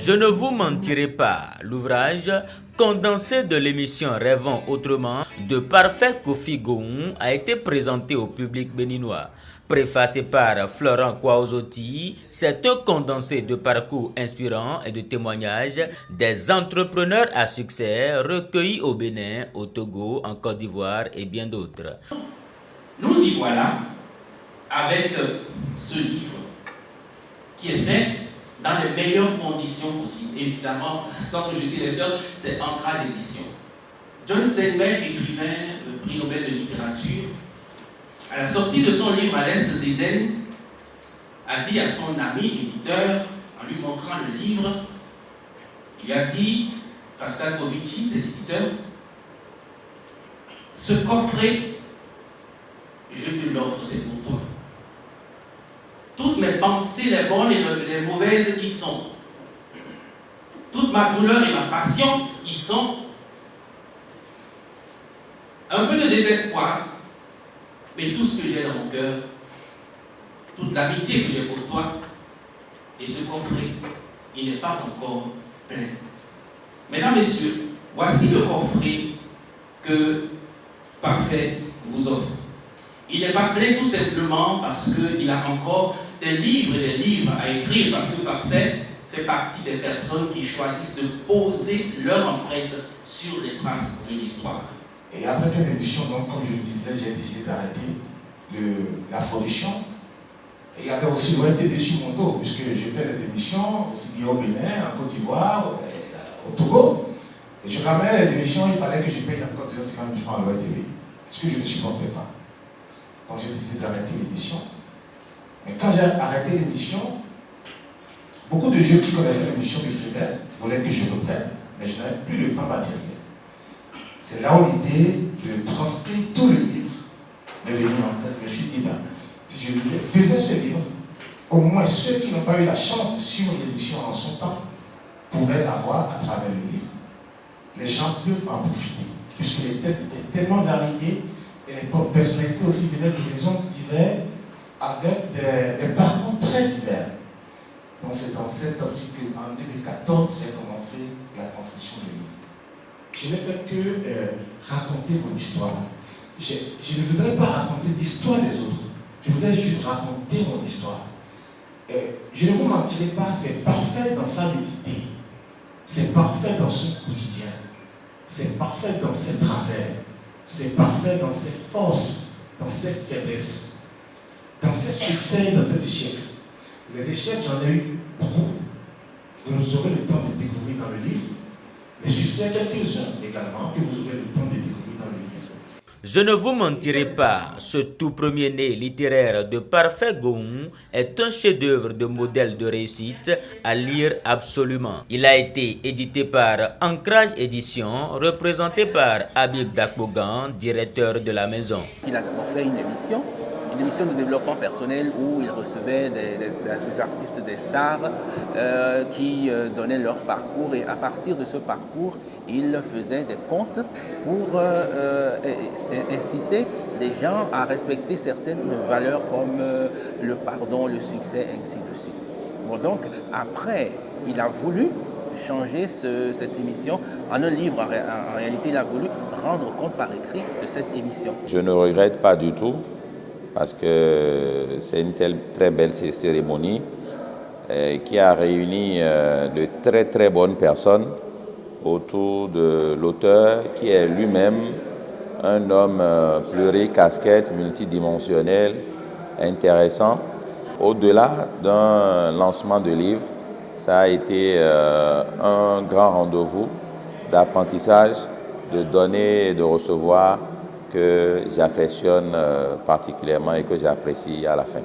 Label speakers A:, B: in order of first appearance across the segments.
A: Je ne vous mentirai pas, l'ouvrage condensé de l'émission Rêvons autrement de Parfait Kofi Gohun a été présenté au public béninois. Préfacé par Florent Kouaouzoti, c'est un condensé de parcours inspirants et de témoignages des entrepreneurs à succès recueillis au Bénin, au Togo, en Côte d'Ivoire et bien d'autres.
B: Nous y voilà avec ce livre qui est fait dans les meilleures conditions possibles. Évidemment, sans que je dise les deux, c'est Ancrage d'édition. John Steinbeck, écrivain, prix Nobel de littérature, à la sortie de son livre À l'Est d'Éden, a dit à son ami éditeur, en lui montrant le livre, il a dit, Pascal Covici, c'est l'éditeur, ce coffret, je te l'offre, c'est pour toi. Toutes mes pensées, les bonnes et les mauvaises, y sont. Toute ma douleur et ma passion y sont. Un peu de désespoir, mais tout ce que j'ai dans mon cœur, toute l'amitié que j'ai pour toi, et ce coffret, il n'est pas encore plein. Mesdames, Messieurs, voici le coffret que Parfait vous offre. Il n'est pas plein tout simplement parce qu'il a encore des livres et des livres à écrire, parce que Parfait fait partie des personnes qui choisissent de poser leur empreinte sur les traces de l'histoire.
C: Et après cette émission, donc, comme je le disais, j'ai décidé d'arrêter la production. Et il y avait aussi le RTB sur mon dos, puisque je fais des émissions aussi bien au Bénin, en Côte d'Ivoire, au Togo. Et je ramenais les émissions, il fallait que je paye encore 250 000 francs à l'ORTB, ce que je ne supportais pas. Donc j'ai décidé d'arrêter l'émission. Mais quand j'ai arrêté l'émission, beaucoup de jeux qui connaissaient l'émission me faisaient, voulaient que je reprenne, mais je n'avais plus le temps matériel. C'est là où l'idée de transcrire tout le livre m'est venue en tête. Je me suis dit, ben, si je faisais ce livre, au moins ceux qui n'ont pas eu la chance de suivre l'émission en son temps pouvaient l'avoir à travers le livre. Les gens peuvent en profiter, puisque les thèmes étaient tellement variés et les personnalités aussi venaient d'horizons divers avec des parcours très divers. Donc c'est dans cette optique qu'en 2014, j'ai commencé la transmission du livre. Je n'ai fait que raconter mon histoire. Je ne voudrais pas raconter l'histoire des autres. Je voudrais juste raconter mon histoire. Je ne vous mentirai pas, c'est parfait dans sa nudité. C'est parfait dans son quotidien. C'est parfait dans ses travers. C'est parfait dans ses forces, dans ses faiblesses, dans ses succès et dans ses échecs. Les échecs, j'en ai eu beaucoup. Vous aurez le temps de découvrir dans le livre. Les succès, quelques-uns également, que vous aurez le temps de découvrir dans le livre.
A: Je ne vous mentirai pas, ce tout premier-né littéraire de Parfait Gohun est un chef-d'œuvre de modèle de réussite à lire absolument. Il a été édité par Ancrage Édition, représenté par Habib Dakbogan, directeur de la maison.
D: Il a d'abord fait une émission de développement personnel où il recevait des artistes, des stars qui donnaient leur parcours, et à partir de ce parcours, il faisait des contes pour inciter les gens à respecter certaines valeurs comme le pardon, le succès, ainsi de suite. Bon, donc après, il a voulu changer cette émission en un livre. En réalité, il a voulu rendre compte par écrit de cette émission.
E: Je ne regrette pas du tout, parce que c'est une très belle cérémonie qui a réuni de très très bonnes personnes autour de l'auteur qui est lui-même un homme pluricasquette, multidimensionnel, intéressant. Au-delà d'un lancement de livre, ça a été un grand rendez-vous d'apprentissage, de donner et de recevoir, que j'affectionne particulièrement et que j'apprécie à la fin.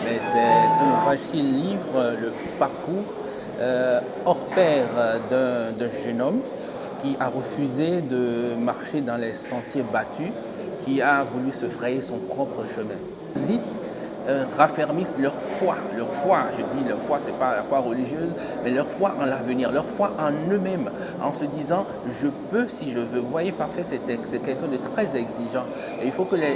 D: Mais c'est un ouvrage qui livre le parcours hors pair d'un jeune homme qui a refusé de marcher dans les sentiers battus, qui a voulu se frayer son propre chemin. Hésite raffermissent leur foi. Leur foi, je dis leur foi, c'est pas la foi religieuse, mais leur foi en l'avenir, leur foi en eux-mêmes, en se disant je peux si je veux. Vous voyez, Parfait, c'est quelqu'un de très exigeant. Et il faut que les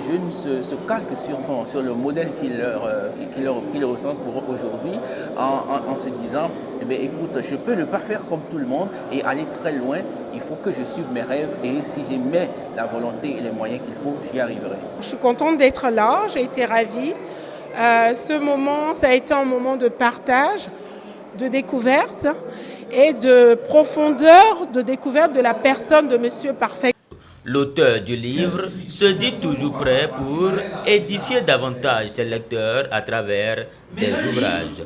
D: jeunes se calquent sur le modèle qu'ils ressentent pour aujourd'hui, en se disant eh bien, écoute, je peux ne pas faire comme tout le monde et aller très loin. Il faut que je suive mes rêves et si j'ai mets la volonté et les moyens qu'il faut, j'y arriverai.
F: Je suis contente d'être là, j'ai été ravie. Ce moment, ça a été un moment de partage, de découverte et de profondeur de découverte de la personne de Monsieur Parfait.
A: L'auteur du livre se dit toujours prêt pour édifier davantage ses lecteurs à travers des ouvrages.